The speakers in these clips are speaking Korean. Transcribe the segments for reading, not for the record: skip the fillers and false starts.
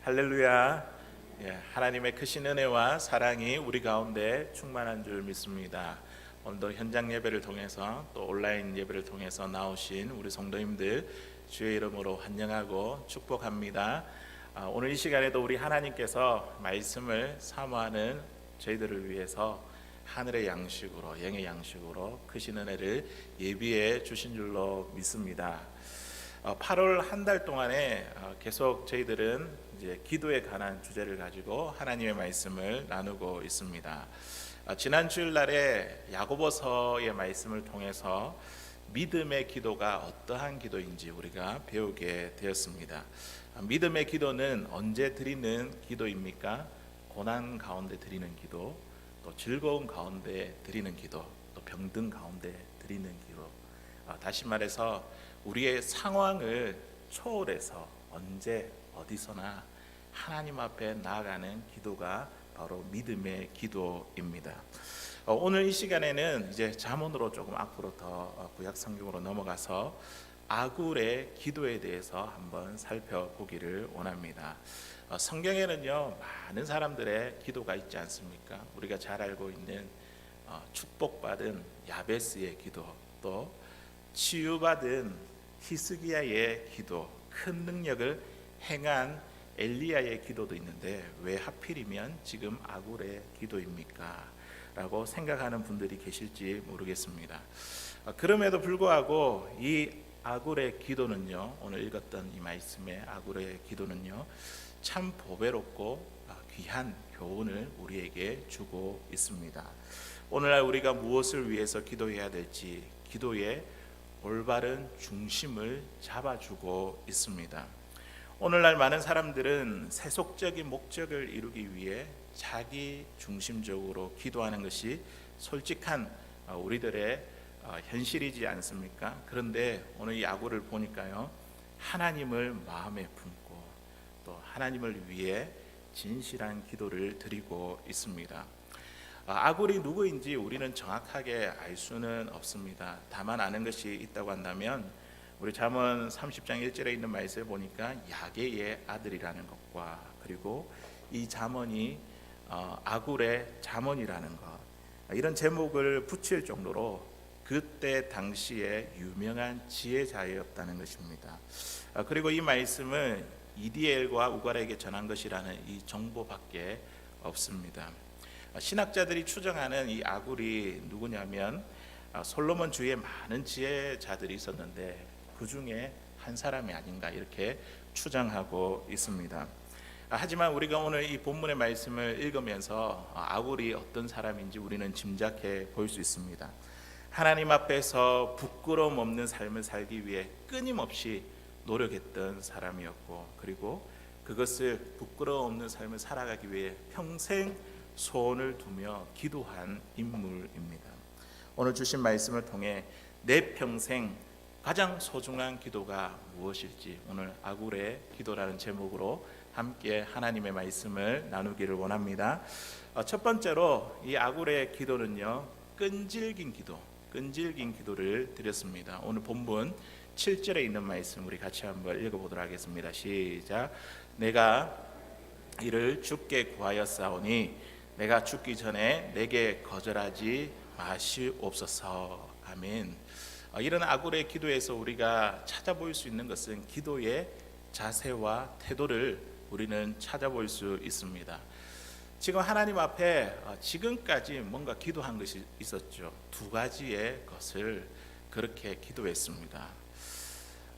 할렐루야. 하나님의 크신 은혜와 사랑이 우리 가운데 충만한 줄 믿습니다. 오늘도 현장 예배를 통해서 또 온라인 예배를 통해서 나오신 우리 성도님들 주의 이름으로 환영하고 축복합니다. 오늘 이 시간에도 우리 하나님께서 말씀을 사모하는 저희들을 위해서 하늘의 양식으로, 영의 양식으로 크신 은혜를 예비해 주신 줄로 믿습니다. 8월 한 달 동안에 계속 저희들은 이제 기도에 관한 주제를 가지고 하나님의 말씀을 나누고 있습니다. 지난 주일날에 야고보서의 말씀을 통해서 믿음의 기도가 어떠한 기도인지 우리가 배우게 되었습니다. 믿음의 기도는 언제 드리는 기도입니까? 고난 가운데 드리는 기도, 또 즐거움 가운데 드리는 기도, 또 병든 가운데 드리는 기도. 다시 말해서 우리의 상황을 초월해서 언제 어디서나 하나님 앞에 나아가는 기도가 바로 믿음의 기도입니다. 오늘 이 시간에는 이제 잠언으로 조금 앞으로 더 구약 성경으로 넘어가서 아굴의 기도에 대해서 한번 살펴보기를 원합니다. 성경에는요 많은 사람들의 기도가 있지 않습니까? 우리가 잘 알고 있는 축복받은 야베스의 기도, 또 치유받은 히스기야의 기도, 큰 능력을 행한 엘리야의 기도도 있는데 왜 하필이면 지금 아굴의 기도입니까? 라고 생각하는 분들이 계실지 모르겠습니다. 그럼에도 불구하고 이 아굴의 기도는요, 오늘 읽었던 이 말씀의 아굴의 기도는요 참 보배롭고 귀한 교훈을 우리에게 주고 있습니다. 오늘날 우리가 무엇을 위해서 기도해야 될지 기도의 올바른 중심을 잡아주고 있습니다. 오늘날 많은 사람들은 세속적인 목적을 이루기 위해 자기 중심적으로 기도하는 것이 솔직한 우리들의 현실이지 않습니까? 그런데 오늘 이 아굴을 보니까요, 하나님을 마음에 품고 또 하나님을 위해 진실한 기도를 드리고 있습니다. 아굴이 누구인지 우리는 정확하게 알 수는 없습니다. 다만 아는 것이 있다고 한다면 우리 잠언 30장 1절에 있는 말씀을 보니까 야게의 아들이라는 것과 그리고 이 잠언이 아굴의 잠언이라는 것, 이런 제목을 붙일 정도로 그때 당시에 유명한 지혜자였다는 것입니다. 그리고 이 말씀을 이디엘과 우갈에게 전한 것이라는 이 정보밖에 없습니다. 신학자들이 추정하는 이 아굴이 누구냐면 솔로몬 주위에 많은 지혜자들이 있었는데 그 중에 한 사람이 아닌가 이렇게 추정하고 있습니다. 하지만 우리가 오늘 이 본문의 말씀을 읽으면서 아굴이 어떤 사람인지 우리는 짐작해 볼 수 있습니다. 하나님 앞에서 부끄러움 없는 삶을 살기 위해 끊임없이 노력했던 사람이었고, 그리고 그것을 부끄러움 없는 삶을 살아가기 위해 평생 소원을 두며 기도한 인물입니다. 오늘 주신 말씀을 통해 내 평생 가장 소중한 기도가 무엇일지 오늘 아굴의 기도라는 제목으로 함께 하나님의 말씀을 나누기를 원합니다. 첫 번째로 이 아굴의 기도는요, 끈질긴 기도를 드렸습니다. 오늘 본문 7절에 있는 말씀 우리 같이 한번 읽어보도록 하겠습니다. 시작. 내가 이를 주께 구하였사오니 내가 죽기 전에 내게 거절하지 마시옵소서. 아멘. 이런 아굴의 기도에서 우리가 찾아볼 수 있는 것은 기도의 자세와 태도를 우리는 찾아볼 수 있습니다. 지금 하나님 앞에 지금까지 뭔가 기도한 것이 있었죠. 두 가지의 것을 그렇게 기도했습니다.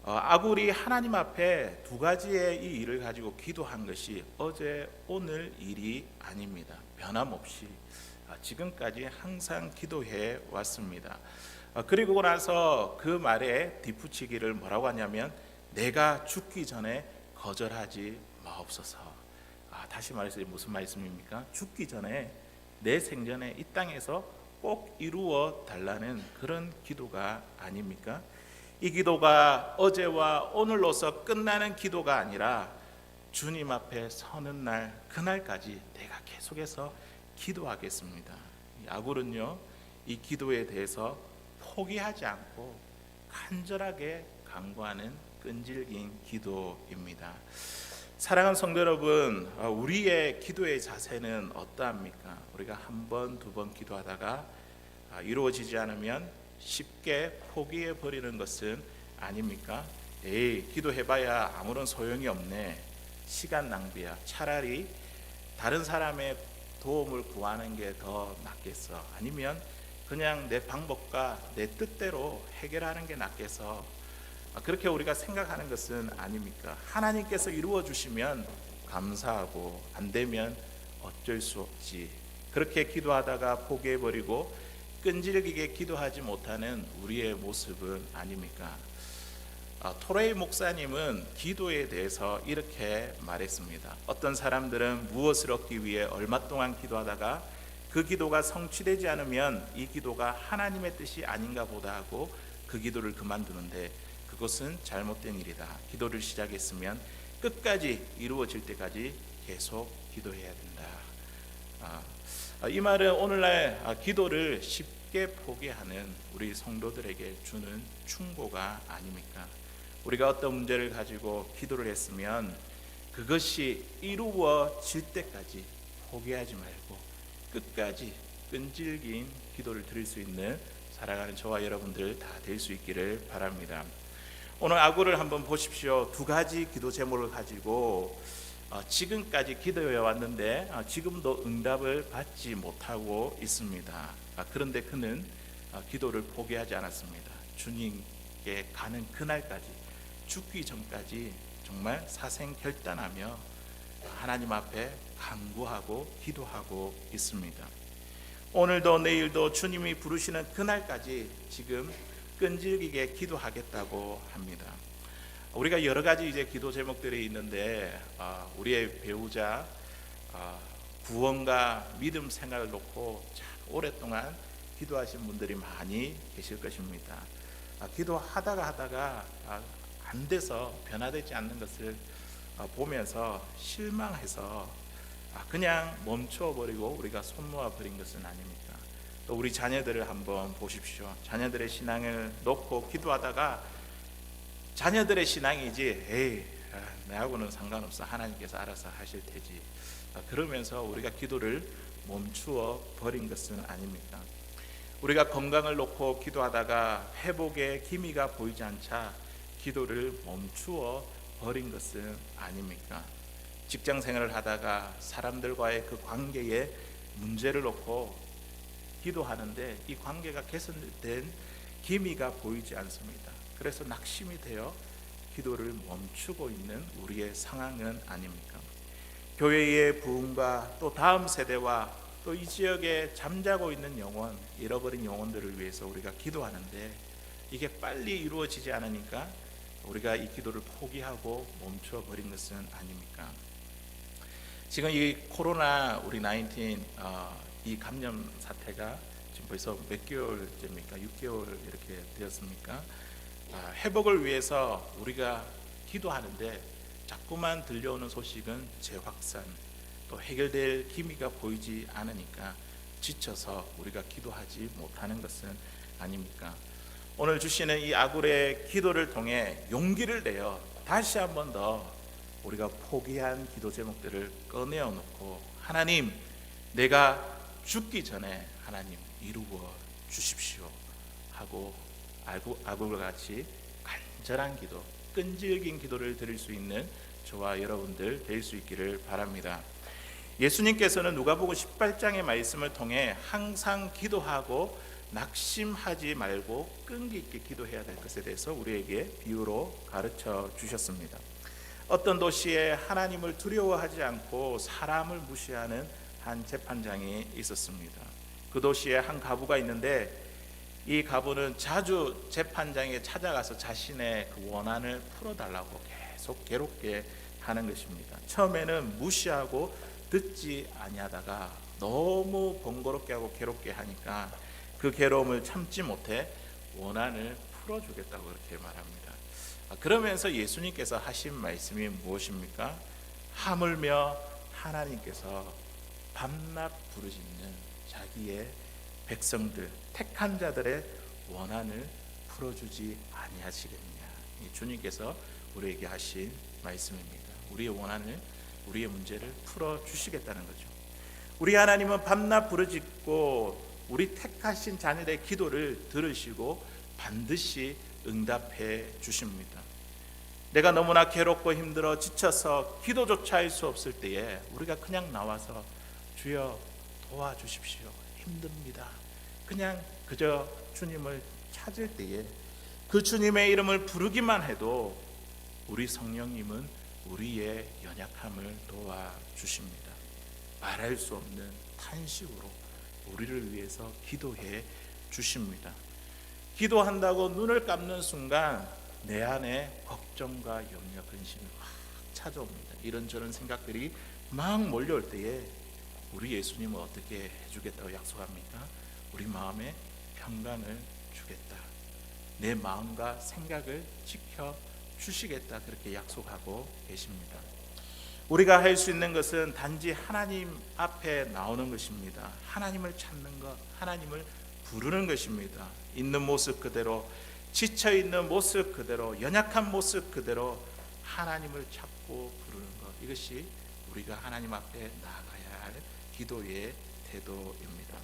아굴이 하나님 앞에 두 가지의 이 일을 가지고 기도한 것이 어제 오늘 일이 아닙니다. 변함없이 지금까지 항상 기도해 왔습니다. 그리고 나서 그 말에 뒷붙이기를 뭐라고 하냐면 내가 죽기 전에 거절하지 마옵소서. 다시 말해서 무슨 말씀입니까? 죽기 전에 내 생전에 이 땅에서 꼭 이루어 달라는 그런 기도가 아닙니까? 이 기도가 어제와 오늘로서 끝나는 기도가 아니라 주님 앞에 서는 날, 그날까지 내가 계속해서 기도하겠습니다. 아굴은요, 이 기도에 대해서 포기하지 않고 간절하게 간구하는 끈질긴 기도입니다. 사랑하는 성도 여러분, 우리의 기도의 자세는 어떠합니까? 우리가 한 번, 두 번 기도하다가 이루어지지 않으면 쉽게 포기해 버리는 것은 아닙니까? 에이, 기도해봐야 아무런 소용이 없네. 시간 낭비야. 차라리 다른 사람의 도움을 구하는 게 더 낫겠어. 아니면 그냥 내 방법과 내 뜻대로 해결하는 게 낫겠어. 그렇게 우리가 생각하는 것은 아닙니까? 하나님께서 이루어 주시면 감사하고 안 되면 어쩔 수 없지. 그렇게 기도하다가 포기해 버리고 끈질기게 기도하지 못하는 우리의 모습은 아닙니까? 토레이 목사님은 기도에 대해서 이렇게 말했습니다. 어떤 사람들은 무엇을 얻기 위해 얼마 동안 기도하다가 그 기도가 성취되지 않으면 이 기도가 하나님의 뜻이 아닌가 보다 하고 그 기도를 그만두는데, 그것은 잘못된 일이다. 기도를 시작했으면 끝까지 이루어질 때까지 계속 기도해야 된다. 이 말은 오늘날 기도를 쉽게 포기하는 우리 성도들에게 주는 충고가 아닙니까? 우리가 어떤 문제를 가지고 기도를 했으면 그것이 이루어질 때까지 포기하지 말고 끝까지 끈질긴 기도를 드릴 수 있는 살아가는 저와 여러분들 다 될 수 있기를 바랍니다. 오늘 아구를 한번 보십시오. 두 가지 기도 제목을 가지고 지금까지 기도해 왔는데 지금도 응답을 받지 못하고 있습니다. 그런데 그는 기도를 포기하지 않았습니다. 주님께 가는 그날까지, 죽기 전까지 정말 사생결단하며 하나님 앞에 간구하고 기도하고 있습니다. 오늘도 내일도 주님이 부르시는 그날까지 지금 끈질기게 기도하겠다고 합니다. 우리가 여러 가지 이제 기도 제목들이 있는데 우리의 배우자 구원과 믿음 생활을 놓고 참 오랫동안 기도하신 분들이 많이 계실 것입니다. 기도하다가 안 돼서 변화되지 않는 것을 보면서 실망해서 그냥 멈춰버리고 우리가 손 놓아버린 것은 아닙니까? 또 우리 자녀들을 한번 보십시오. 자녀들의 신앙을 놓고 기도하다가 자녀들의 신앙이지 에이 나하고는 상관없어, 하나님께서 알아서 하실 테지, 그러면서 우리가 기도를 멈추어 버린 것은 아닙니까? 우리가 건강을 놓고 기도하다가 회복의 기미가 보이지 않자 기도를 멈추어 버린 것은 아닙니까? 직장 생활을 하다가 사람들과의 그 관계에 문제를 놓고 기도하는데 이 관계가 개선된 기미가 보이지 않습니다. 그래서 낙심이 되어 기도를 멈추고 있는 우리의 상황은 아닙니까? 교회의 부흥과 또 다음 세대와 또 이 지역에 잠자고 있는 영혼, 잃어버린 영혼들을 위해서 우리가 기도하는데 이게 빨리 이루어지지 않으니까 우리가 이 기도를 포기하고 멈춰 버린 것은 아닙니까? 지금 이 코로나 우리 19 이 감염 사태가 지금 벌써 몇 개월째입니까? 6개월 이렇게 되었습니까? 회복을 위해서 우리가 기도하는데 자꾸만 들려오는 소식은 재확산, 또 해결될 기미가 보이지 않으니까 지쳐서 우리가 기도하지 못하는 것은 아닙니까? 오늘 주시는 이 아굴의 기도를 통해 용기를 내어 다시 한 번 더 우리가 포기한 기도 제목들을 꺼내어 놓고 하나님, 내가 죽기 전에 하나님 이루어 주십시오 하고 아굴과 같이 간절한 기도, 끈질긴 기도를 드릴 수 있는 저와 여러분들 될 수 있기를 바랍니다. 예수님께서는 누가복음 18장의 말씀을 통해 항상 기도하고 낙심하지 말고 끈기 있게 기도해야 될 것에 대해서 우리에게 비유로 가르쳐 주셨습니다. 어떤 도시에 하나님을 두려워하지 않고 사람을 무시하는 한 재판장이 있었습니다. 그 도시에 한 가부가 있는데 이 가부는 자주 재판장에 찾아가서 자신의 그 원한을 풀어달라고 계속 괴롭게 하는 것입니다. 처음에는 무시하고 듣지 아니하다가 너무 번거롭게 하고 괴롭게 하니까 그 괴로움을 참지 못해 원한을 풀어주겠다고 그렇게 말합니다. 그러면서 예수님께서 하신 말씀이 무엇입니까? 하물며 하나님께서 밤낮 부르짖는 자기의 백성들, 택한 자들의 원한을 풀어주지 아니하시겠느냐. 이 주님께서 우리에게 하신 말씀입니다. 우리의 원한을, 우리의 문제를 풀어주시겠다는 거죠. 우리 하나님은 밤낮 부르짖고 우리 택하신 자녀의 기도를 들으시고 반드시 응답해 주십니다. 내가 너무나 괴롭고 힘들어 지쳐서 기도조차 할 수 없을 때에 우리가 그냥 나와서 주여 도와주십시오, 힘듭니다, 그냥 그저 주님을 찾을 때에 그 주님의 이름을 부르기만 해도 우리 성령님은 우리의 연약함을 도와주십니다. 말할 수 없는 탄식으로 우리를 위해서 기도해 주십니다. 기도한다고 눈을 감는 순간 내 안에 걱정과 염려, 근심이 막 찾아옵니다. 이런저런 생각들이 막 몰려올 때에 우리 예수님은 어떻게 해주겠다고 약속합니까? 우리 마음에 평강을 주겠다, 내 마음과 생각을 지켜주시겠다, 그렇게 약속하고 계십니다. 우리가 할 수 있는 것은 단지 하나님 앞에 나오는 것입니다. 하나님을 찾는 것, 하나님을 부르는 것입니다. 있는 모습 그대로, 지쳐있는 모습 그대로, 연약한 모습 그대로 하나님을 찾고 부르는 것, 이것이 우리가 하나님 앞에 나아가야 할 기도의 태도입니다.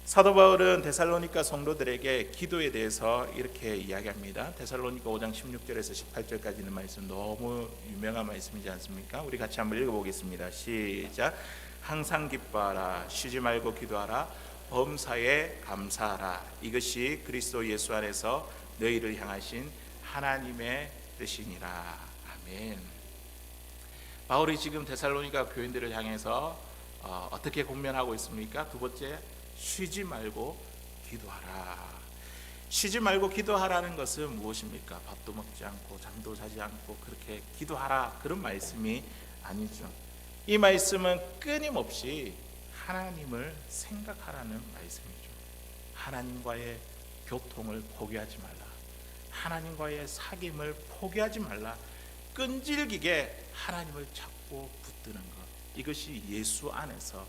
사도 바울은 데살로니가 성도들에게 기도에 대해서 이렇게 이야기합니다. 데살로니가 5장 16절에서 18절까지 있는 말씀, 너무 유명한 말씀이지 않습니까? 우리 같이 한번 읽어보겠습니다. 시작. 항상 기뻐하라, 쉬지 말고 기도하라, 범사에 감사하라, 이것이 그리스도 예수 안에서 너희를 향하신 하나님의 뜻이니라. 아멘. 바울이 지금 데살로니가 교인들을 향해서 어떻게 권면하고 있습니까? 두 번째, 쉬지 말고 기도하라. 쉬지 말고 기도하라는 것은 무엇입니까? 밥도 먹지 않고 잠도 자지 않고 그렇게 기도하라, 그런 말씀이 아니죠. 이 말씀은 끊임없이 하나님을 생각하라는 말씀이죠. 하나님과의 교통을 포기하지 말라, 하나님과의 사귐을 포기하지 말라, 끈질기게 하나님을 찾고 붙드는 것, 이것이 예수 안에서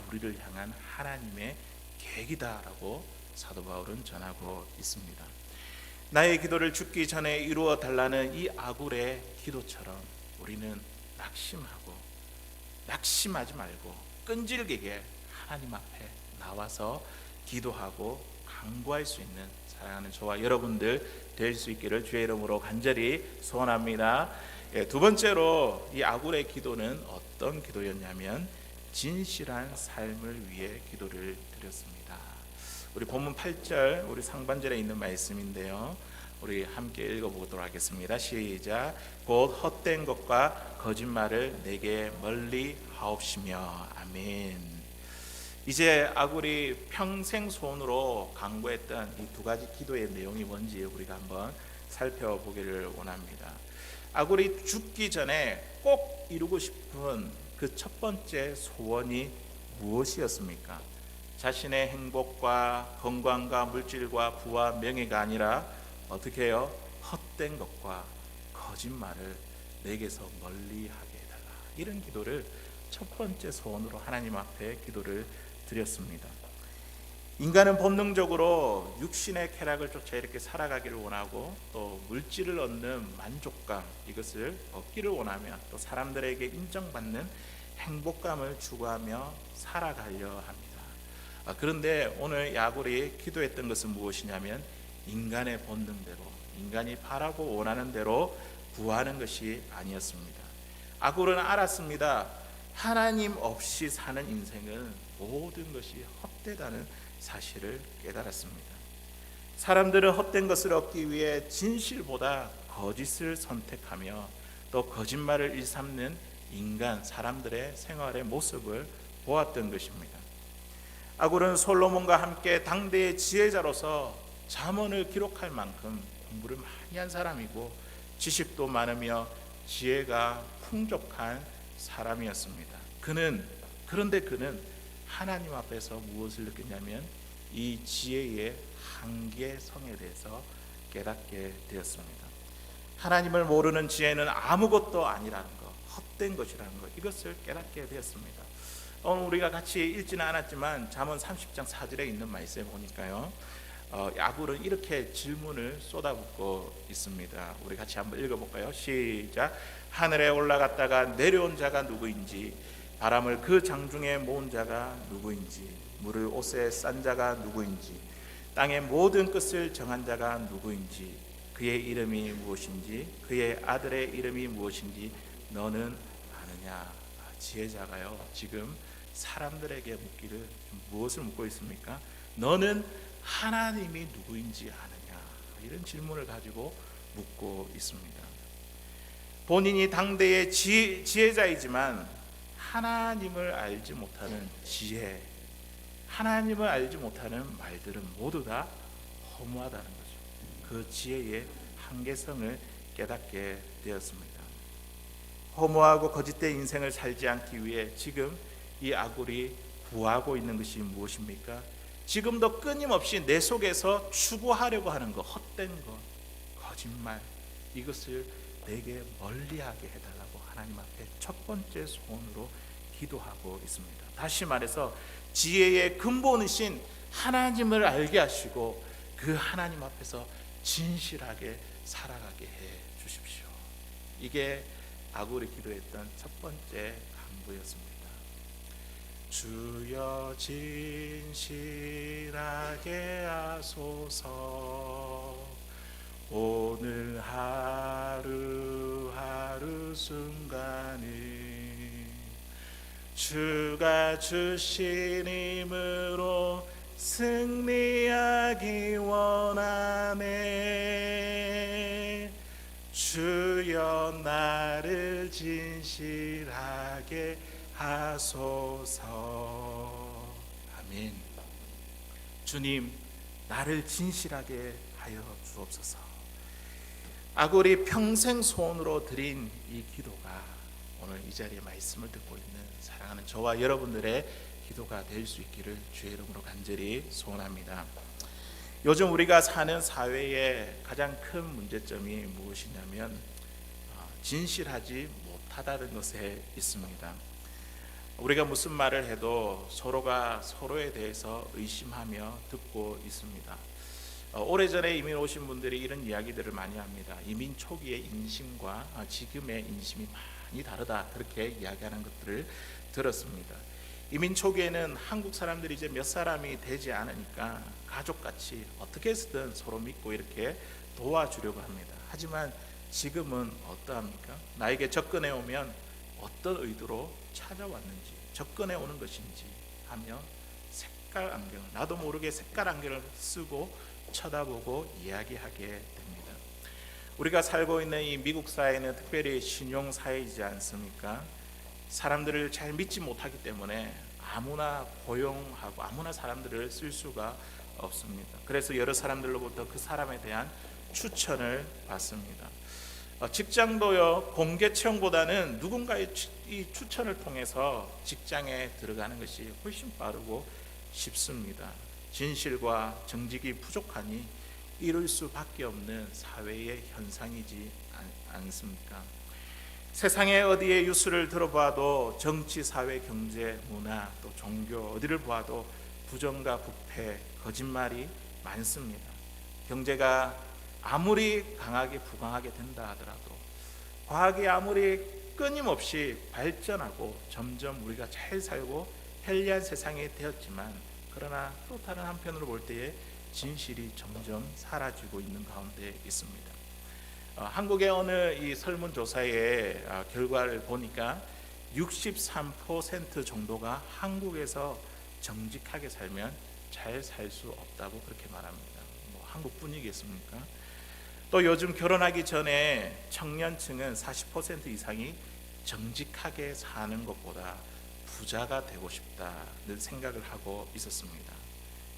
우리를 향한 하나님의 계획이다라고 사도 바울은 전하고 있습니다. 나의 기도를 죽기 전에 이루어 달라는 이 아굴의 기도처럼 우리는 낙심하지 말고 끈질기게 하나님 앞에 나와서 기도하고 간구할 수 있는 사랑하는 저와 여러분들 될 수 있기를 주의 이름으로 간절히 소원합니다. 두 번째로 이 아굴의 기도는 어떤 기도였냐면 진실한 삶을 위해 기도를 드렸습니다. 우리 본문 8절, 우리 상반절에 있는 말씀인데요, 우리 함께 읽어보도록 하겠습니다. 시작. 곧 헛된 것과 거짓말을 내게 멀리 하옵시며. 아멘. 이제 아굴이 평생 소원으로 간구했던 이 두 가지 기도의 내용이 뭔지 우리가 한번 살펴보기를 원합니다. 아굴이 죽기 전에 꼭 이루고 싶은 그 첫 번째 소원이 무엇이었습니까? 자신의 행복과 건강과 물질과 부와 명예가 아니라 어떻게 해요? 헛된 것과 거짓말을 내게서 멀리하게 해달라, 이런 기도를 첫 번째 소원으로 하나님 앞에 기도를 드렸습니다. 인간은 본능적으로 육신의 쾌락을 쫓아 이렇게 살아가기를 원하고, 또 물질을 얻는 만족감, 이것을 얻기를 원하며, 또 사람들에게 인정받는 행복감을 추구하며 살아가려 합니다. 그런데 오늘 아굴이 기도했던 것은 무엇이냐면 인간의 본능대로, 인간이 바라고 원하는 대로 구하는 것이 아니었습니다. 아굴은 알았습니다. 하나님 없이 사는 인생은 모든 것이 헛되다는 사실을 깨달았습니다. 사람들은 헛된 것을 얻기 위해 진실보다 거짓을 선택하며 또 거짓말을 일삼는 인간, 사람들의 생활의 모습을 보았던 것입니다. 아굴은 솔로몬과 함께 당대의 지혜자로서 잠언을 기록할 만큼 공부를 많이 한 사람이고 지식도 많으며 지혜가 풍족한 사람이었습니다. 그런데 그는 하나님 앞에서 무엇을 느꼈냐면 이 지혜의 한계성에 대해서 깨닫게 되었습니다. 하나님을 모르는 지혜는 아무것도 아니라는 것, 헛된 것이라는 것, 이것을 깨닫게 되었습니다. 오늘 우리가 같이 읽지는 않았지만 잠언 30장 4절에 있는 말씀에 보니까요, 아굴은 이렇게 질문을 쏟아붓고 있습니다. 우리 같이 한번 읽어볼까요? 시작. 하늘에 올라갔다가 내려온 자가 누구인지, 바람을 그 장중에 모은 자가 누구인지, 물을 옷에 싼 자가 누구인지, 땅의 모든 끝을 정한 자가 누구인지, 그의 이름이 무엇인지, 그의 아들의 이름이 무엇인지 너는 아느냐. 지혜자가요, 지금 사람들에게 묻기를 무엇을 묻고 있습니까? 너는 하나님이 누구인지 아느냐. 이런 질문을 가지고 묻고 있습니다. 본인이 당대의 지혜자이지만 하나님을 알지 못하는 지혜, 하나님을 알지 못하는 말들은 모두 다 허무하다는 거죠. 그 지혜의 한계성을 깨닫게 되었습니다. 허무하고 거짓된 인생을 살지 않기 위해 지금 이 아굴이 구하고 있는 것이 무엇입니까? 지금도 끊임없이 내 속에서 추구하려고 하는 것, 헛된 것, 거짓말, 이것을 내게 멀리하게 해달라고 하나님 앞에 첫 번째 소원으로 기도하고 있습니다. 다시 말해서 지혜의 근본이신 하나님을 알게 하시고 그 하나님 앞에서 진실하게 살아가게 해 주십시오. 이게 아굴이 기도했던 첫 번째 간구였습니다. 주여 진실하게 하소서. 오늘 하루하루 순간을 주가 주신 힘으로 승리하기 원하네. 주여 나를 진실하게 하소서. 아멘. 주님, 나를 진실하게 하여 주옵소서. 아굴이 평생 소원으로 드린 이 기도가 오늘 이 자리에 말씀을 듣고 있는 사랑하는 저와 여러분들의 기도가 될 수 있기를 주의 이름으로 간절히 소원합니다. 요즘 우리가 사는 사회의 가장 큰 문제점이 무엇이냐면 진실하지 못하다는 것에 있습니다. 우리가 무슨 말을 해도 서로가 서로에 대해서 의심하며 듣고 있습니다. 오래전에 이민 오신 분들이 이런 이야기들을 많이 합니다. 이민 초기의 인심과 지금의 인심이 많이 다르다, 그렇게 이야기하는 것들을 들었습니다. 이민 초기에는 한국 사람들이 이제 몇 사람이 되지 않으니까 가족같이 어떻게 해서든 서로 믿고 이렇게 도와주려고 합니다. 하지만 지금은 어떠합니까? 나에게 접근해 오면 어떤 의도로 찾아왔는지, 접근해 오는 것인지 하며 색깔 안경을, 나도 모르게 색깔 안경을 쓰고 쳐다보고 이야기하게 됩니다. 우리가 살고 있는 이 미국 사회는 특별히 신용 사회이지 않습니까? 사람들을 잘 믿지 못하기 때문에 아무나 고용하고 아무나 사람들을 쓸 수가 없습니다. 그래서 여러 사람들로부터 그 사람에 대한 추천을 받습니다. 직장도요, 공개 채용보다는 누군가의 이 추천을 통해서 직장에 들어가는 것이 훨씬 빠르고 쉽습니다. 진실과 정직이 부족하니 이룰 수밖에 없는 사회의 현상이지 않습니까? 세상의 어디에 뉴스를 들어봐도 정치, 사회, 경제, 문화, 또 종교 어디를 보아도 부정과 부패, 거짓말이 많습니다. 경제가 아무리 강하게 부강하게 된다 하더라도, 과학이 아무리 끊임없이 발전하고 점점 우리가 잘 살고 편리한 세상이 되었지만, 그러나 또 다른 한편으로 볼 때에 진실이 점점 사라지고 있는 가운데 있습니다. 한국의 어느 이 설문조사의 결과를 보니까 63% 정도가 한국에서 정직하게 살면 잘 살 수 없다고 그렇게 말합니다. 한국뿐이겠습니까? 또 요즘 결혼하기 전에 청년층은 40% 이상이 정직하게 사는 것보다 부자가 되고 싶다는 생각을 하고 있었습니다.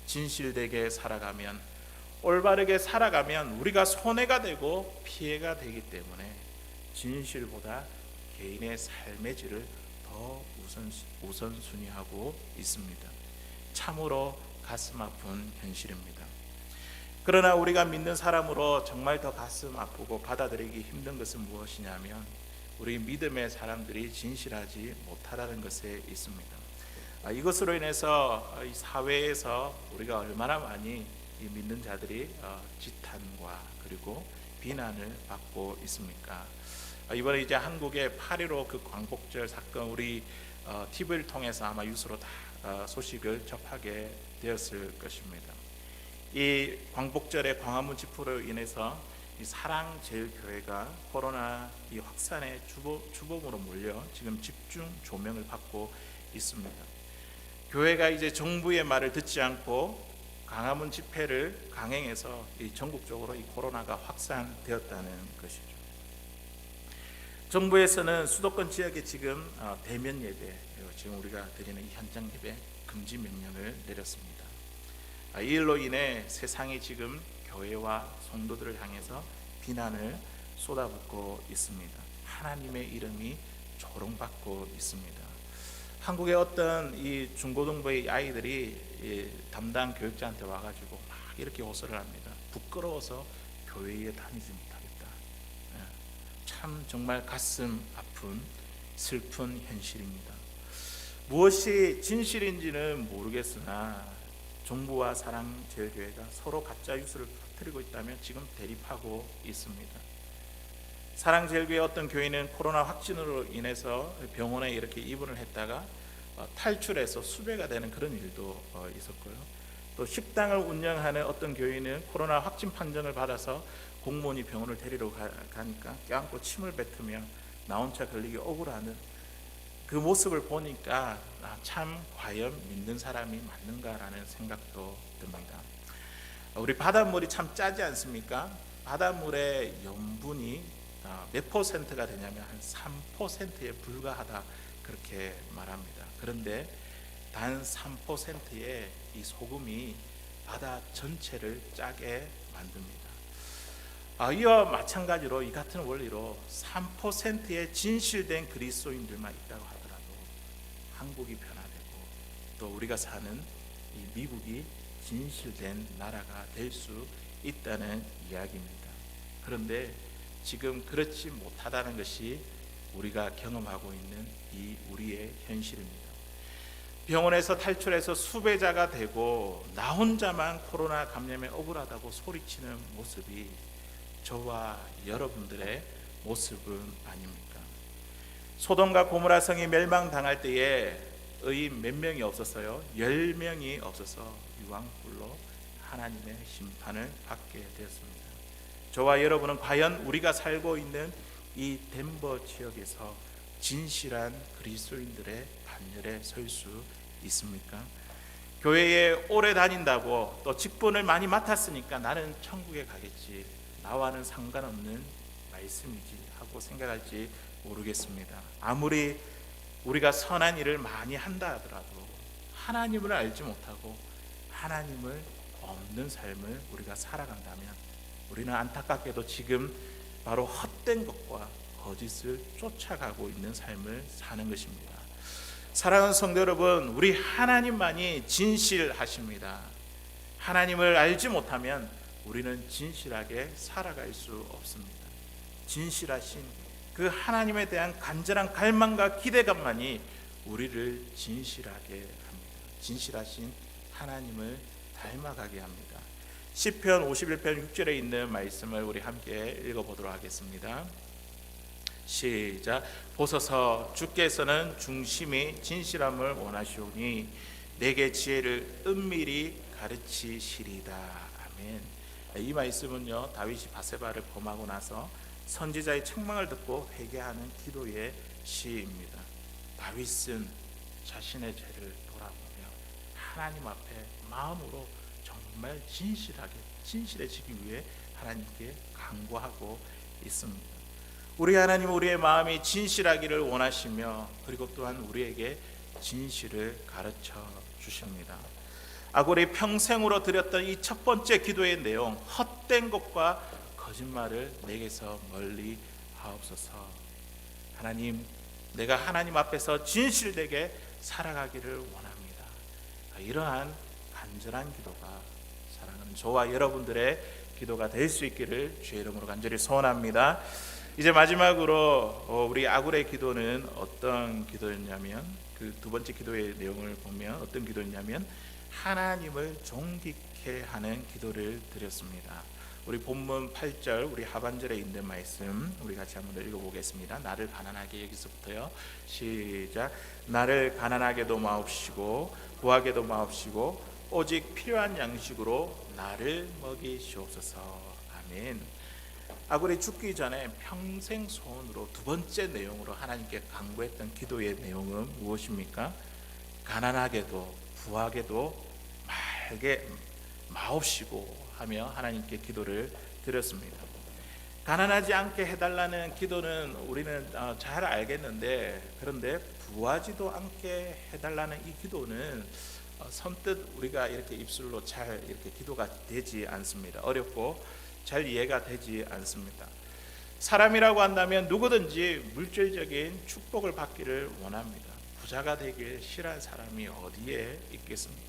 진실되게 살아가면, 올바르게 살아가면 우리가 손해가 되고 피해가 되기 때문에 진실보다 개인의 삶의 질을 더 우선순위하고 있습니다. 참으로 가슴 아픈 현실입니다. 그러나 우리가 믿는 사람으로 정말 더 가슴 아프고 받아들이기 힘든 것은 무엇이냐면, 우리 믿음의 사람들이 진실하지 못하다는 것에 있습니다. 이것으로 인해서 이 사회에서 우리가 얼마나 많이 이 믿는 자들이 지탄과 그리고 비난을 받고 있습니까? 이번에 이제 한국의 8.15 그 광복절 사건 우리 TV를 통해서 아마 뉴스로 다 소식을 접하게 되었을 것입니다. 이 광복절의 광화문 집회로 인해서 이 사랑제일교회가 코로나 이 확산의 주범으로 몰려 지금 집중 조명을 받고 있습니다. 교회가 이제 정부의 말을 듣지 않고 광화문 집회를 강행해서 이 전국적으로 이 코로나가 확산되었다는 것이죠. 정부에서는 수도권 지역에 지금 대면 예배, 지금 우리가 드리는 이 현장 예배 금지 명령을 내렸습니다. 이 일로 인해 세상이 지금 교회와 성도들을 향해서 비난을 쏟아붓고 있습니다. 하나님의 이름이 조롱받고 있습니다. 한국의 어떤 이 중고등부의 아이들이 담당 교육자한테 와가지고 막 이렇게 호소를 합니다. 부끄러워서 교회에 다니지 못하겠다. 참 정말 가슴 아픈 슬픈 현실입니다. 무엇이 진실인지는 모르겠으나 정부와 사랑제일교회가 서로 가짜 뉴스를 퍼뜨리고 있다면 지금 대립하고 있습니다. 사랑제일교회 어떤 교인은 코로나 확진으로 인해서 병원에 이렇게 입원을 했다가 탈출해서 수배가 되는 그런 일도 있었고요. 또 식당을 운영하는 어떤 교인은 코로나 확진 판정을 받아서 공무원이 병원을 데리러 가니까 껴안고 침을 뱉으며 나 혼자 걸리기 억울하는 그 모습을 보니까 참 과연 믿는 사람이 맞는가라는 생각도 듭니다. 우리 바닷물이 참 짜지 않습니까? 바닷물의 염분이 몇 퍼센트가 되냐면 한 3%에 불과하다 그렇게 말합니다. 그런데 단 3%의 이 소금이 바다 전체를 짜게 만듭니다. 이와 마찬가지로 이 같은 원리로 3%의 진실된 그리스도인들만 있다고 하더라도 한국이 변화되고 또 우리가 사는 이 미국이 진실된 나라가 될 수 있다는 이야기입니다. 그런데 지금 그렇지 못하다는 것이 우리가 경험하고 있는 이 우리의 현실입니다. 병원에서 탈출해서 수배자가 되고 나 혼자만 코로나 감염에 억울하다고 소리치는 모습이 저와 여러분들의 모습은 아닙니까? 소돔과 고모라 성이 멸망당할 때에 의인 몇 명이 없었어요? 10명이 없어서 유황불로 하나님의 심판을 받게 되었습니다. 저와 여러분은 과연 우리가 살고 있는 이 덴버 지역에서 진실한 그리스도인들의 반열에 설 수 있습니까? 교회에 오래 다닌다고 또 직분을 많이 맡았으니까 나는 천국에 가겠지, 나와는 상관없는 말씀이지 하고 생각할지 모르겠습니다. 아무리 우리가 선한 일을 많이 한다 하더라도 하나님을 알지 못하고 하나님을 없는 삶을 우리가 살아간다면 우리는 안타깝게도 지금 바로 헛된 것과 거짓을 쫓아가고 있는 삶을 사는 것입니다. 사랑하는 성도 여러분, 우리 하나님만이 진실하십니다. 하나님을 알지 못하면 우리는 진실하게 살아갈 수 없습니다. 진실하신 그 하나님에 대한 간절한 갈망과 기대감만이 우리를 진실하게 합니다. 진실하신 하나님을 닮아가게 합니다. 시편 51편 6절에 있는 말씀을 우리 함께 읽어보도록 하겠습니다. 시작. 보소서, 주께서는 중심이 진실함을 원하시오니 내게 지혜를 은밀히 가르치시리다. 아멘. 이 말씀은요, 다윗이 바세바를 범하고 나서 선지자의 책망을 듣고 회개하는 기도의 시입니다. 다윗은 자신의 죄를 돌아보며 하나님 앞에 마음으로 정말 진실해지기 위해 하나님께 간구하고 있습니다. 우리 하나님은 우리의 마음이 진실하기를 원하시며 그리고 또한 우리에게 진실을 가르쳐 주십니다. 아골이 평생으로 드렸던 이 첫 번째 기도의 내용, 헛된 것과 거짓말을 내게서 멀리 하옵소서. 하나님, 내가 하나님 앞에서 진실되게 살아가기를 원합니다. 이러한 간절한 기도가 사랑하는 저와 여러분들의 기도가 될 수 있기를 주의 이름으로 간절히 소원합니다. 이제 마지막으로 우리 아굴의 기도는 어떤 기도였냐면, 그 두 번째 기도의 내용을 보면 어떤 기도였냐면 하나님을 존귀케 않게 하는 기도를 드렸습니다. 우리 본문 8절 우리 하반절에 있는 말씀 우리 같이 한번 읽어보겠습니다. 나를 가난하게 여기서부터요. 시작. 나를 가난하게도 마옵시고 부하게도 마옵시고 오직 필요한 양식으로 나를 먹이시옵소서. 아멘. 아굴이 죽기 전에 평생 소원으로 두 번째 내용으로 하나님께 간구했던 기도의 내용은 무엇입니까? 가난하게도 부하게도 말게 마옵시고 하며 하나님께 기도를 드렸습니다. 가난하지 않게 해달라는 기도는 우리는 잘 알겠는데, 그런데 부하지도 않게 해달라는 이 기도는 선뜻 우리가 이렇게 입술로 잘 이렇게 기도가 되지 않습니다. 어렵고 잘 이해가 되지 않습니다. 사람이라고 한다면 누구든지 물질적인 축복을 받기를 원합니다. 부자가 되길 싫어할 사람이 어디에 있겠습니까?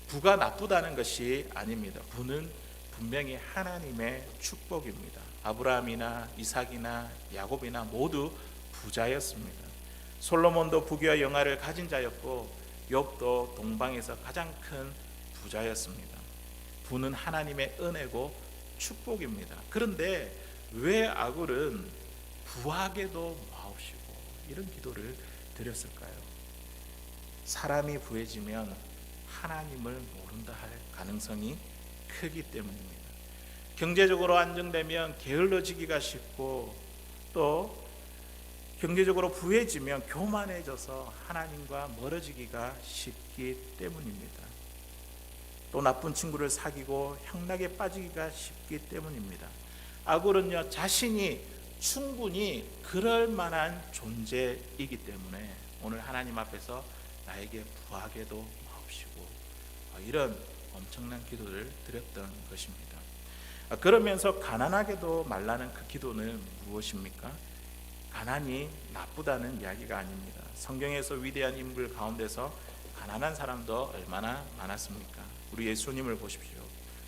부가 나쁘다는 것이 아닙니다. 부는 분명히 하나님의 축복입니다. 아브라함이나 이삭이나 야곱이나 모두 부자였습니다. 솔로몬도 부귀와 영화를 가진 자였고 욥도 동방에서 가장 큰 부자였습니다. 부는 하나님의 은혜고 축복입니다. 그런데 왜 아굴은 부하게도 마옵시고 이런 기도를 드렸을까요? 사람이 부해지면 하나님을 모른다 할 가능성이 크기 때문입니다. 경제적으로 안정되면 게을러지기가 쉽고, 또 경제적으로 부해지면 교만해져서 하나님과 멀어지기가 쉽기 때문입니다. 또 나쁜 친구를 사귀고 향락에 빠지기가 쉽기 때문입니다. 아굴은요, 자신이 충분히 그럴 만한 존재이기 때문에 오늘 하나님 앞에서 나에게 부하게도 마옵시고 이런 엄청난 기도를 드렸던 것입니다. 그러면서 가난하게도 말라는 그 기도는 무엇입니까? 가난이 나쁘다는 이야기가 아닙니다. 성경에서 위대한 인물 가운데서 가난한 사람도 얼마나 많았습니까? 우리 예수님을 보십시오.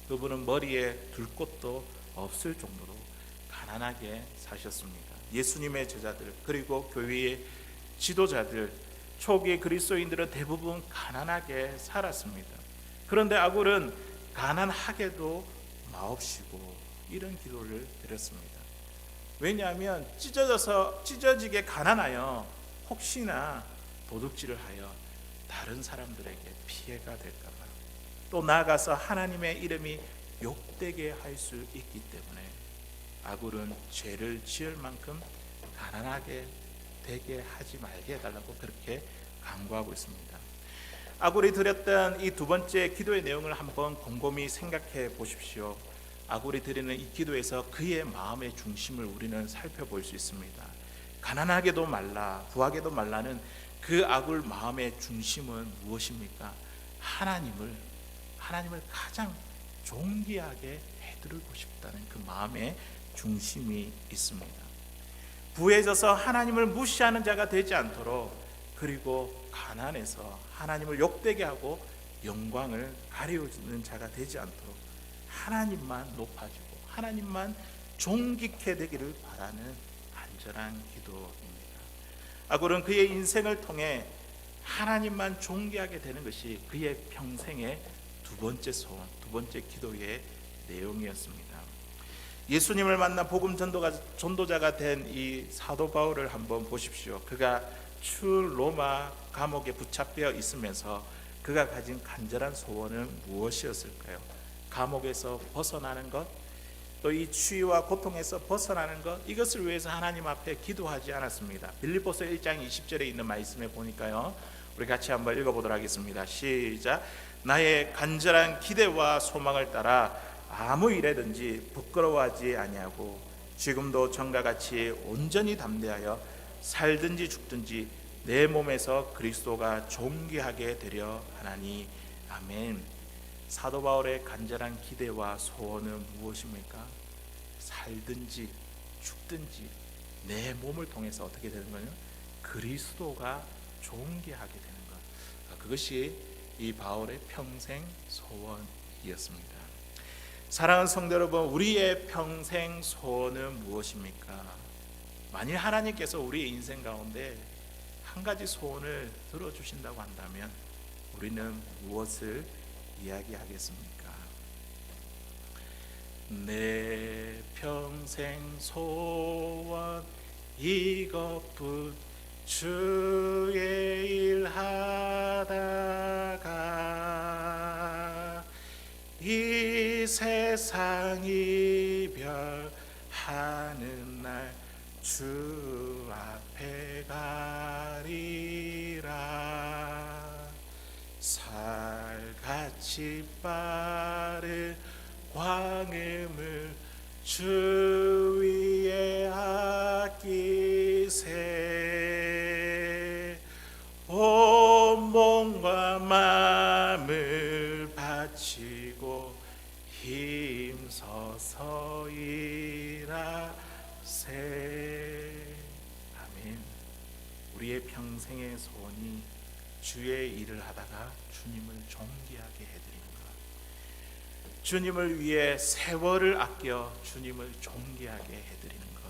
그분은 머리에 둘 곳도 없을 정도로 가난하게 사셨습니다. 예수님의 제자들 그리고 교회의 지도자들, 초기 그리스도인들은 대부분 가난하게 살았습니다. 그런데 아굴은 가난하게도 마옵시고 이런 기도를 드렸습니다. 왜냐하면 찢어지게 가난하여 혹시나 도둑질을 하여 다른 사람들에게 피해가 될까 봐, 또 나아가서 하나님의 이름이 욕되게 할 수 있기 때문에 아굴은 죄를 지을 만큼 가난하게 되게 하지 말게 해달라고 그렇게 간구하고 있습니다. 아굴이 드렸던 이 두 번째 기도의 내용을 한번 곰곰이 생각해 보십시오. 아굴이 드리는 이 기도에서 그의 마음의 중심을 우리는 살펴볼 수 있습니다. 가난하게도 말라, 부하게도 말라는 그 아굴 마음의 중심은 무엇입니까? 하나님을 가장 존귀하게 해드리고 싶다는 그 마음의 중심이 있습니다. 부해져서 하나님을 무시하는 자가 되지 않도록, 그리고 가난해서 하나님을 욕되게 하고 영광을 가리우는 자가 되지 않도록 하나님만 높아지고 하나님만 존귀케 되기를 바라는 간절한 기도입니다. 아굴은 그의 인생을 통해 하나님만 존귀하게 되는 것이 그의 평생의 두 번째 소원, 두 번째 기도의 내용이었습니다. 예수님을 만나 복음 전도자가 된 이 사도 바울을 한번 보십시오. 그가 출 로마 감옥에 붙잡혀 있으면서 그가 가진 간절한 소원은 무엇이었을까요? 감옥에서 벗어나는 것, 또 이 추위와 고통에서 벗어나는 것, 이것을 위해서 하나님 앞에 기도하지 않았습니다. 빌립보서 1장 20절에 있는 말씀에 보니까요, 우리 같이 한번 읽어보도록 하겠습니다. 시작. 나의 간절한 기대와 소망을 따라 아무 일에든지 부끄러워하지 아니하고 지금도 전과 같이 온전히 담대하여 살든지 죽든지 내 몸에서 그리스도가 존귀하게 되려 하나니. 아멘. 사도 바울의 간절한 기대와 소원은 무엇입니까? 살든지 죽든지 내 몸을 통해서 어떻게 되는 거냐? 그리스도가 존귀하게 되는 것. 그것이 이 바울의 평생 소원이었습니다. 사랑하는 성도 여러분, 우리의 평생 소원은 무엇입니까? 만일 하나님께서 우리의 인생 가운데 한 가지 소원을 들어주신다고 한다면 우리는 무엇을 이야기하겠습니까? 내 평생 소원 이것뿐 주의 일 하다가 이 세상 이별하는 날 주 앞에 가리라. 살같이 빠른 광음을 주 위에 아끼세. 온 몸과 마음을 바치고 힘서서 일하세. 아멘. 우리의 평생의 소원이 주의 일을 하다가 주님을 존귀하게 해드리는 것, 주님을 위해 세월을 아껴 주님을 존귀하게 해드리는 것,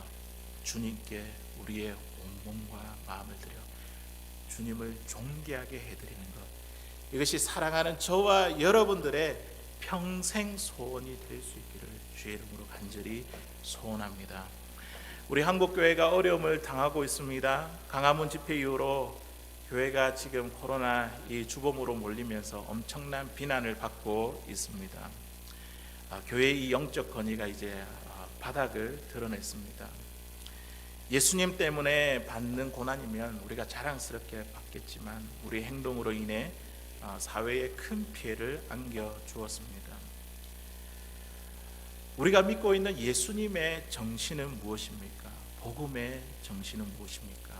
주님께 우리의 온몸과 마음을 들여 주님을 존귀하게 해드리는 것, 이것이 사랑하는 저와 여러분들의 평생 소원이 될 수 있기를 주의 이름으로 간절히 소원합니다. 우리 한국교회가 어려움을 당하고 있습니다. 강화문 집회 이후로 교회가 지금 코로나 이 주범으로 몰리면서 엄청난 비난을 받고 있습니다. 교회의 영적 건의가 이제 바닥을 드러냈습니다. 예수님 때문에 받는 고난이면 우리가 자랑스럽게 받겠지만 우리 행동으로 인해 사회에 큰 피해를 안겨주었습니다. 우리가 믿고 있는 예수님의 정신은 무엇입니까? 복음의 정신은 무엇입니까?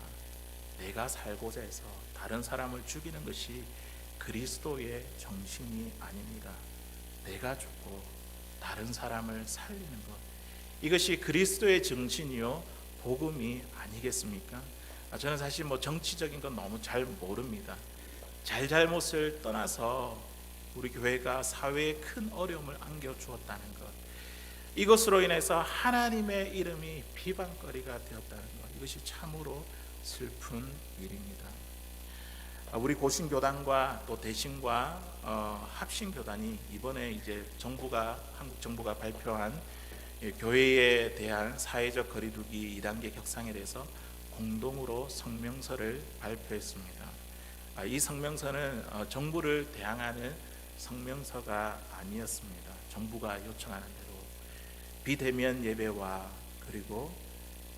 내가 살고자 해서 다른 사람을 죽이는 것이 그리스도의 정신이 아닙니다. 내가 죽고 다른 사람을 살리는 것, 이것이 그리스도의 정신이요 복음이 아니겠습니까? 저는 사실 정치적인 건 너무 잘 모릅니다. 잘못을 떠나서 우리 교회가 사회에 큰 어려움을 안겨주었다는 것, 이것으로 인해서 하나님의 이름이 비방거리가 되었다는 것, 이것이 참으로 슬픈 일입니다. 우리 고신교단과 또 대신과 합신교단이 이번에 이제 한국 정부가 발표한 교회에 대한 사회적 거리두기 2단계 격상에 대해서 공동으로 성명서를 발표했습니다. 이 성명서는 정부를 대항하는 성명서가 아니었습니다. 정부가 요청하는 대로 비대면 예배와 그리고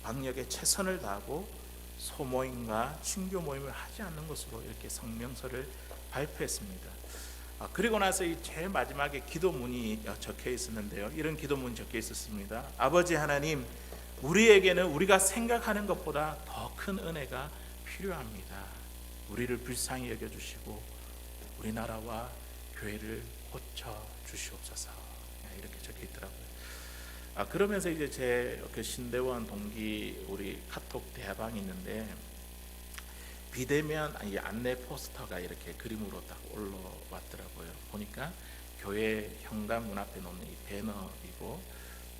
방역에 최선을 다하고 소모임과 친교 모임을 하지 않는 것으로 이렇게 성명서를 발표했습니다. 그리고 나서 이 제일 마지막에 기도문이 적혀 있었는데요. 이런 기도문이 적혀 있었습니다. 아버지 하나님, 우리에게는 우리가 생각하는 것보다 더 큰 은혜가 필요합니다. 우리를 불쌍히 여겨주시고 우리나라와 교회를 고쳐 주시옵소서. 이렇게 적혀 있더라고요. 그러면서 이제 제 그 신대원 동기 우리 카톡 대화방이 있는데 비대면 안내 포스터가 이렇게 그림으로 딱 올라왔더라고요. 보니까 교회 현관 문 앞에 놓는 이 배너이고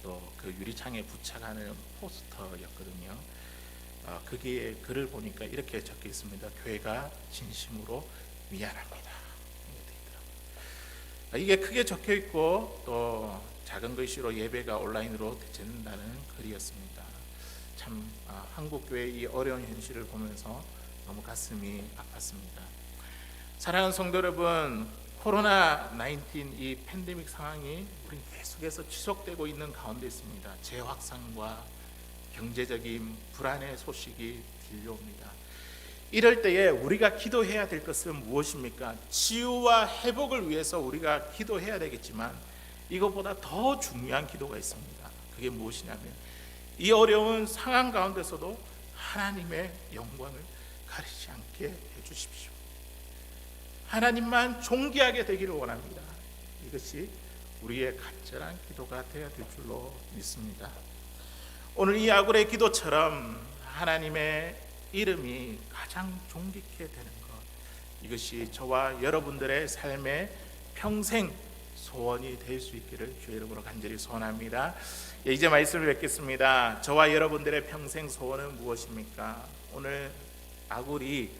또 그 유리창에 부착하는 포스터였거든요. 거기에 글을 보니까 이렇게 적혀 있습니다. 교회가 진심으로 미안합니다. 이게 크게 적혀 있고 또 작은 글씨로 예배가 온라인으로 대체된다는 글이었습니다. 참 한국교회의 이 어려운 현실을 보면서 너무 가슴이 아팠습니다. 사랑하는 성도 여러분, 코로나19 이 팬데믹 상황이 우리 계속해서 지속되고 있는 가운데 있습니다. 재확산과 경제적인 불안의 소식이 들려옵니다. 이럴 때에 우리가 기도해야 될 것은 무엇입니까? 치유와 회복을 위해서 우리가 기도해야 되겠지만 이것보다 더 중요한 기도가 있습니다. 그게 무엇이냐면 이 어려운 상황 가운데서도 하나님의 영광을 가리지 않게 해주십시오. 하나님만 존귀하게 되기를 원합니다. 이것이 우리의 간절한 기도가 되어야 될 줄로 믿습니다. 오늘 이 아굴의 기도처럼 하나님의 이름이 가장 존귀케 되는 것, 이것이 저와 여러분들의 삶의 평생 소원이 될 수 있기를 주의 이름으로 간절히 소원합니다. 이제 말씀을 뵙겠습니다. 저와 여러분들의 평생 소원은 무엇입니까? 오늘 아굴이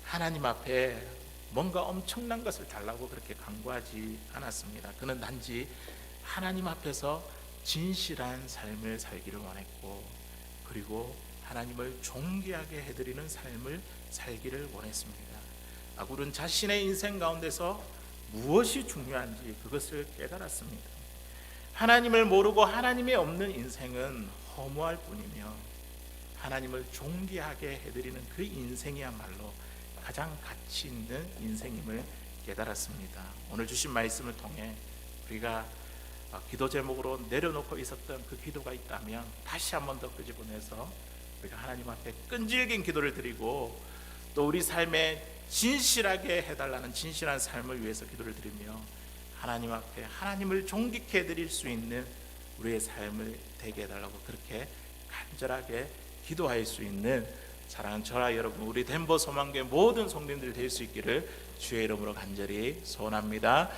하나님 앞에 뭔가 엄청난 것을 달라고 그렇게 간구하지 않았습니다. 그는 단지 하나님 앞에서 진실한 삶을 살기를 원했고, 그리고 하나님을 존귀하게 해드리는 삶을 살기를 원했습니다. 아굴은 자신의 인생 가운데서 무엇이 중요한지 그것을 깨달았습니다. 하나님을 모르고 하나님이 없는 인생은 허무할 뿐이며, 하나님을 존귀하게 해드리는 그 인생이야말로 가장 가치 있는 인생임을 깨달았습니다. 오늘 주신 말씀을 통해 우리가 기도 제목으로 내려놓고 있었던 그 기도가 있다면 다시 한 번 더 끄집어내서 우리가 하나님 앞에 끈질긴 기도를 드리고, 또 우리 삶에 진실하게 해달라는 진실한 삶을 위해서 기도를 드리며, 하나님 앞에 하나님을 존귀케 해드릴 수 있는 우리의 삶을 되게 해달라고 그렇게 간절하게 기도할 수 있는 사랑하는 저와 여러분, 우리 덴버 소망교회 모든 성도님들 될 수 있기를 주의 이름으로 간절히 소원합니다.